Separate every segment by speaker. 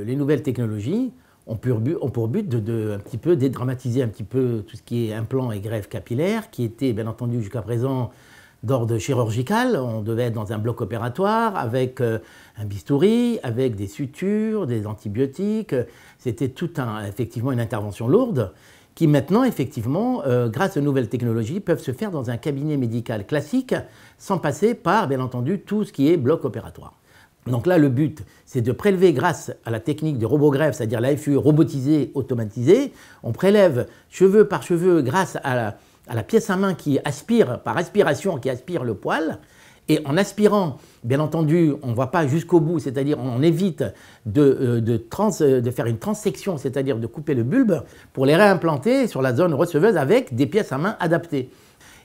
Speaker 1: Les nouvelles technologies ont pour but un petit peu dédramatiser un petit peu tout ce qui est implants et greffes capillaires, qui étaient bien entendu jusqu'à présent d'ordre chirurgical. On devait être dans un bloc opératoire avec un bistouri, avec des sutures, des antibiotiques. C'était effectivement une intervention lourde qui maintenant, effectivement, grâce aux nouvelles technologies, peuvent se faire dans un cabinet médical classique sans passer par, bien entendu, tout ce qui est bloc opératoire. Donc là, le but, c'est de prélever grâce à la technique de robogreffe, c'est-à-dire la FUE robotisée, automatisée. On prélève cheveu par cheveu grâce à la pièce à main qui aspire, par aspiration, qui aspire le poil. Et en aspirant, bien entendu, on ne va pas jusqu'au bout, c'est-à-dire on évite de faire une transection, c'est-à-dire de couper le bulbe, pour les réimplanter sur la zone receveuse avec des pièces à main adaptées.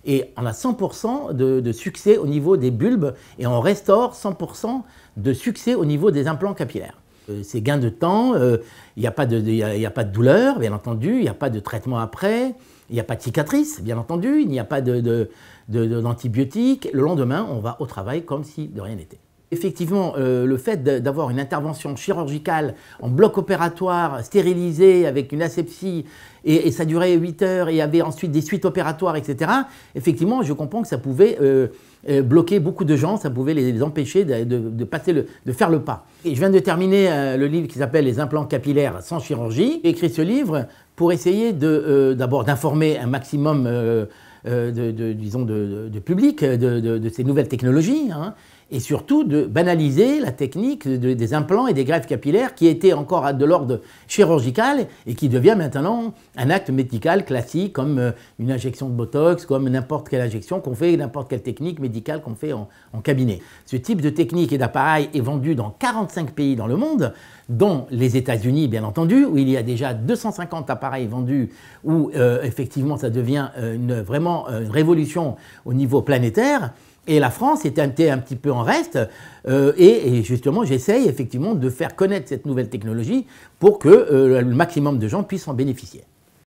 Speaker 1: Et on a 100% de succès au niveau des bulbes et on restaure 100% de succès au niveau des implants capillaires. C'est gain de temps, il n'y a pas de douleur, bien entendu, il n'y a pas de traitement après, il n'y a pas de cicatrice, bien entendu, il n'y a pas d'antibiotiques. Le lendemain, on va au travail comme si de rien n'était. Effectivement, le fait d'avoir une intervention chirurgicale en bloc opératoire, stérilisé, avec une asepsie, et ça durait 8 heures, et il y avait ensuite des suites opératoires, etc. Effectivement, je comprends que ça pouvait bloquer beaucoup de gens, ça pouvait les empêcher de faire le pas. Et je viens de terminer le livre qui s'appelle « Les implants capillaires sans chirurgie ». J'ai écrit ce livre pour essayer d'abord d'informer un maximum de public de ces nouvelles technologies, hein, et surtout de banaliser la technique des implants et des greffes capillaires qui étaient encore de l'ordre chirurgical et qui devient maintenant un acte médical classique comme une injection de Botox, comme n'importe quelle injection qu'on fait, n'importe quelle technique médicale qu'on fait en cabinet. Ce type de technique et d'appareil est vendu dans 45 pays dans le monde, dont les États-Unis bien entendu, où il y a déjà 250 appareils vendus, où effectivement ça devient vraiment une révolution au niveau planétaire. Et la France était un petit peu en reste, et justement j'essaye effectivement de faire connaître cette nouvelle technologie pour que le maximum de gens puissent en bénéficier.